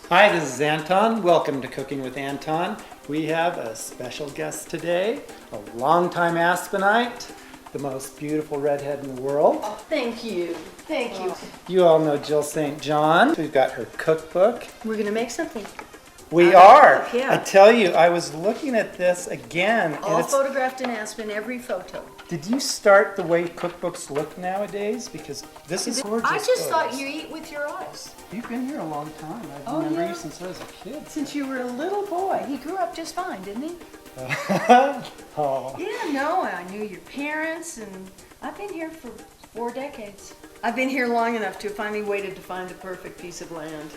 Hi, this is Anton. Welcome to Cooking with Anton. We have a special guest today, a longtime Aspenite, the most beautiful redhead in the world. Oh, thank you. Thank you. You all know Jill St. John. We've got her cookbook. We're going to make something. We are. Yeah. I tell you, I was looking at this again. And All photographed in Aspen, every photo. Did you start the way cookbooks look nowadays? Because this is gorgeous. I just thought photos. you eat with your eyes. You've been here a long time. I've Oh, remember yeah. you since I was a kid. Since you were a little boy. He grew up just fine, didn't he? Oh. Yeah, no, I knew your parents, and I've been here for 4 decades. I've been here long enough to finally waited to find the perfect piece of land.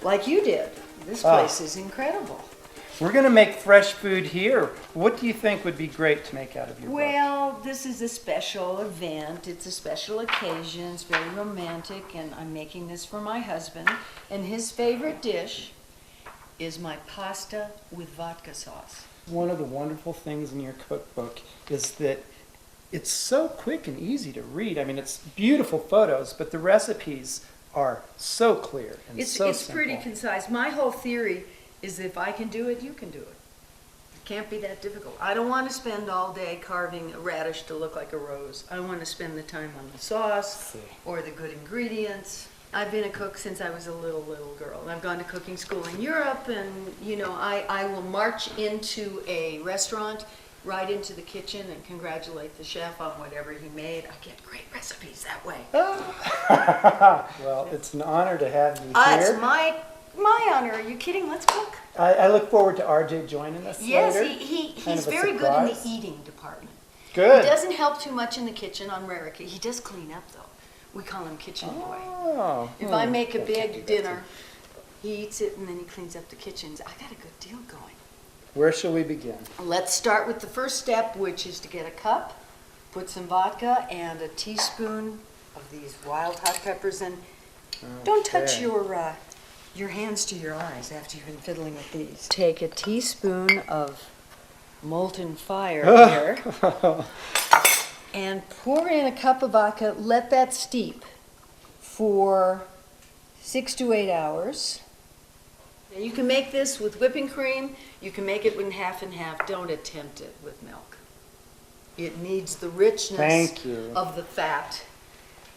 Like you did. This place is incredible. We're going to make fresh food here. What do you think would be great to make out of your book? Well, this is a special event. It's a special occasion. It's very romantic, and I'm making this for my husband. And his favorite dish is my pasta with vodka sauce. One of the wonderful things in your cookbook is that it's so quick and easy to read. I mean, it's beautiful photos, but the recipes are so clear and It's simple. pretty concise. My whole theory is if I can do it, you can do it. It can't be that difficult. I don't want to spend all day carving a radish to look like a rose. I want to spend the time on the sauce or the good ingredients. I've been a cook since I was a little girl. I've gone to cooking school in Europe, and I will march into a restaurant, right into the kitchen, and congratulate the chef on whatever he made. I get great recipes that way. Well, it's an honor to have you here. It's my honor. Are you kidding? Let's cook. I look forward to RJ joining us Yes, later. he's Kind of a very good in the surprise. eating department. Good. He doesn't help too much in the kitchen on rare occasion. He does clean up, though. We call him kitchen boy. Oh. If I make a I can't do big that dinner, he eats it and then he cleans up the kitchens. I got a good deal going. Where shall we begin? Let's start with the first step, which is to get a cup, put some vodka, and a teaspoon of these wild hot peppers. And don't touch Okay. your hands to your eyes after you've been fiddling with these. Take a teaspoon of molten fire here and pour in a cup of vodka. Let that steep for 6 to 8 hours. Now you can make this with whipping cream. You can make it in half and half. Don't attempt it with milk. It needs the richness Thank you. of the fat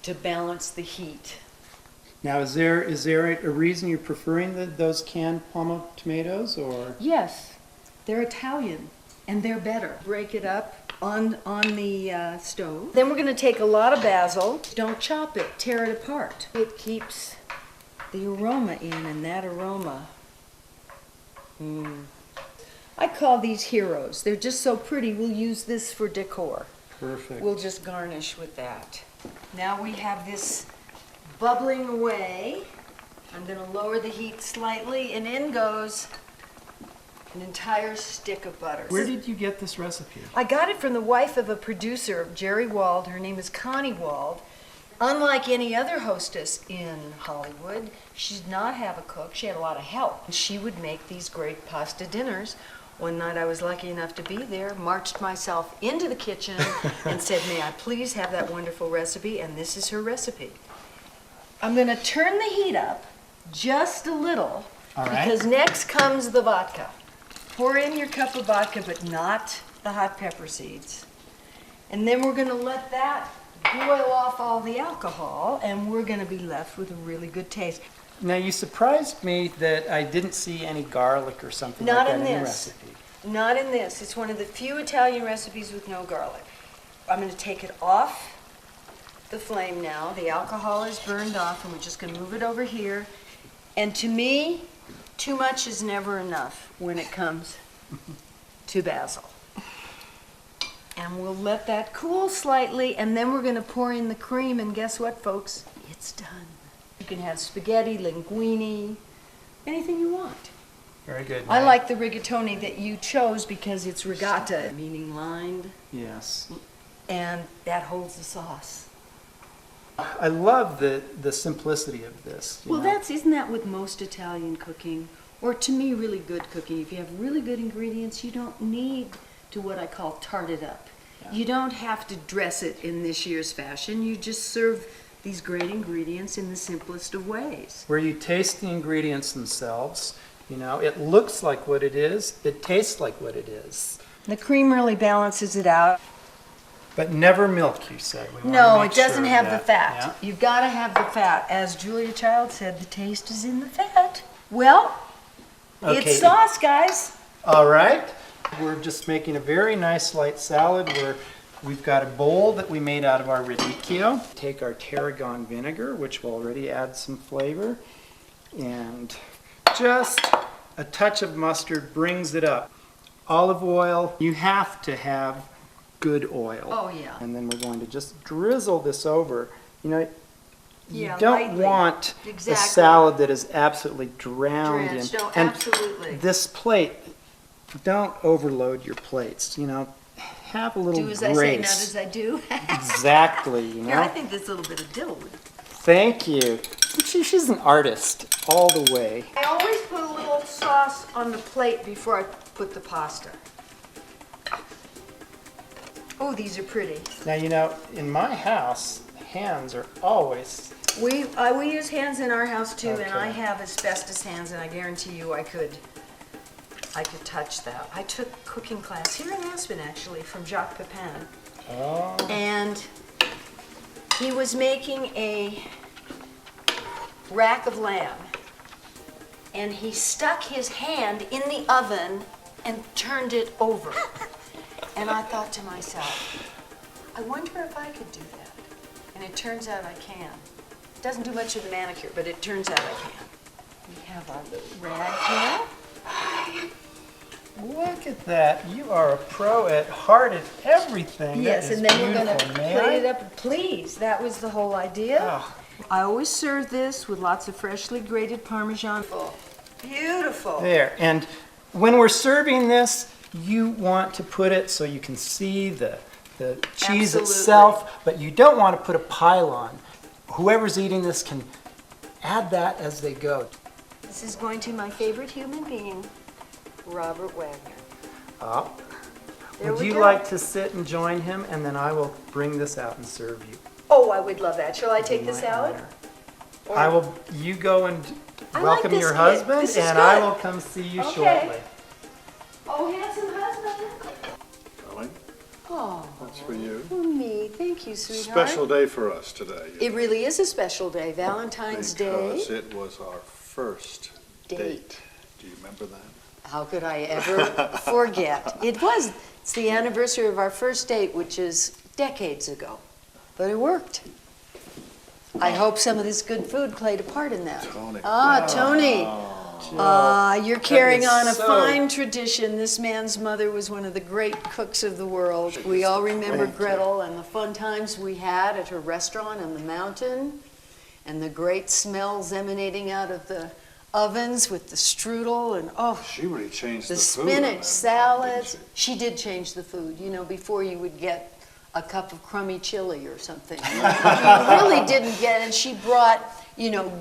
to balance the heat. Now, is there a reason you're preferring those canned Palma tomatoes, or? Yes, they're Italian, and they're better. Break it up on the stove. Then we're going to take a lot of basil. Don't chop it, tear it apart. It keeps the aroma in, and that aroma. I call these heroes. They're just so pretty. We'll use this for decor. Perfect. We'll just garnish with that. Now we have this bubbling away. I'm going to lower the heat slightly, and in goes an entire stick of butter. Where did you get this recipe? I got it from the wife of a producer, Jerry Wald. Her name is Connie Wald. Unlike any other hostess in Hollywood, she did not have a cook. She had a lot of help. She would make these great pasta dinners. One night I was lucky enough to be there, marched myself into the kitchen and said, may I please have that wonderful recipe? And this is her recipe. I'm going to turn the heat up just a little, All right. because next comes the vodka. Pour in your cup of vodka, but not the hot pepper seeds. And then we're going to let that boil off all the alcohol, and we're going to be left with a really good taste. Now, you surprised me that I didn't see any garlic or something Not like in that in the this. recipe. Not in this. It's one of the few Italian recipes with no garlic. I'm going to take it off the flame now. The alcohol is burned off, and we're just going to move it over here. And to me, too much is never enough when it comes to basil. And we'll let that cool slightly, and then we're going to pour in the cream, and guess what, folks? It's done. You can have spaghetti, linguine, anything you want. Very good. I like the rigatoni that you chose because it's rigata, meaning lined, Yes. and that holds the sauce. I love the simplicity of this. you Well, know. isn't that with most Italian cooking, or to me, really good cooking? If you have really good ingredients, you don't need to what I call tart it up. Yeah. You don't have to dress it in this year's fashion. You just serve these great ingredients in the simplest of ways. Where you taste the ingredients themselves, you know, it looks like what it is, it tastes like what it is. The cream really balances it out. But never milk, you say. We No, wanna make it doesn't sure have of the that. fat. You've got to have the fat. As Julia Child said, the taste is in the fat. Well, Yeah. Okay. it's sauce, guys. All right. We're just making a very nice light salad where we've got a bowl that we made out of our radicchio. Take our tarragon vinegar, which will already add some flavor, and just a touch of mustard brings it up. Olive oil, you have to have good oil. Oh, yeah. And then we're going to just drizzle this over. You know, you Yeah, don't lightly. want Exactly. a salad that is absolutely drowned Drenched. in. No, and absolutely. this plate, don't overload your plates. You know, have a little Do as I say, not grace. as I do. Exactly. You Here, I know. think this little bit of dill would. Thank you. She's an artist all the way. I always put a little sauce on the plate before I put the pasta. Oh, these are pretty. Now you know, in my house, hands are always. We use hands in our house too, and I Okay. have asbestos hands, and I guarantee you I could touch that. I took cooking class here in Aspen, actually, from Jacques Pepin, Oh. and he was making a rack of lamb, and he stuck his hand in the oven and turned it over. And I thought to myself, I wonder if I could do that. And it turns out I can. It doesn't do much of the manicure, but it turns out I can. We have our little rag here. Look at that. You are a pro at heart at everything. Yes, That is and then we're going to beautiful. May plate I? it up. Please, that was the whole idea. Oh. I always serve this with lots of freshly grated Parmesan. Beautiful. There. And when we're serving this, you want to put it so you can see the cheese Absolutely. itself, but you don't want to put a pile on. Whoever's eating this can add that as they go. This is going to my favorite human being, Robert Wagner. Oh. There Would we you go. like to sit and join him, and then I will bring this out and serve you. Oh, I would love that. Shall I take the My salad? honor. Or- I will. You go and I like welcome this your kid. husband, This is and I good. will come see you Okay. shortly. Oh, handsome husband. Darling, Oh, that's for you. for me. Thank you, sweetheart. Special day for us today. It really is a special day, Valentine's Day. Because it was our first date. Do you remember that? How could I ever forget? It's the anniversary of our first date, which is decades ago. But it worked. I hope some of this good food played a part in that. Tony. Ah, Tony. You're carrying is on a so- fine tradition. This man's mother was one of the great cooks of the world. We all remember Gretel and the fun times we had at her restaurant on the mountain, and the great smells emanating out of the ovens with the strudel, and She really changed the the food. spinach salads. She did change the food. You know, before you would get a cup of crummy chili or something. You really didn't get, and she brought,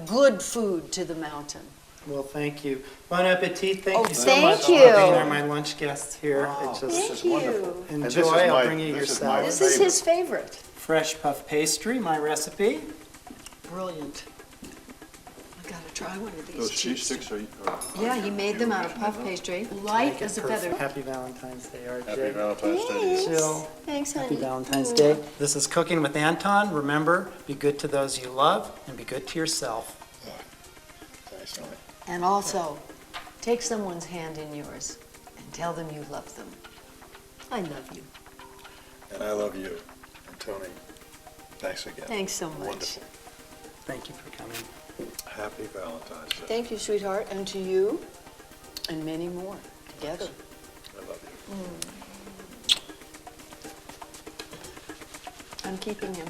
good food to the mountain. Well, thank you. Bon appetit. Thank Oh, you so thank much for you. being our my lunch guests here. Wow. It's just This Thank is wonderful. you. And this enjoy. is I'll my- bring you your this is my salad. This is his favorite. Fresh puff pastry, my recipe. Brilliant. I gotta try one of these Those cheese sticks are. Yeah, he made them out of puff pastry, light Make it as a perfect. feather. Happy Valentine's Day, RJ. Happy Valentine's Day to you. Jill. Thanks, honey. Happy Valentine's Day. This is Cooking with Anton. Remember, be good to those you love and be good to yourself. Thanks, Tony. And also, take someone's hand in yours and tell them you love them. I love you. And I love you. And Tony, thanks again. Thanks so much. Wonderful. Thank you for coming. Happy Valentine's Day. Thank you, sweetheart, and to you, and many more together. I love you. I'm keeping him.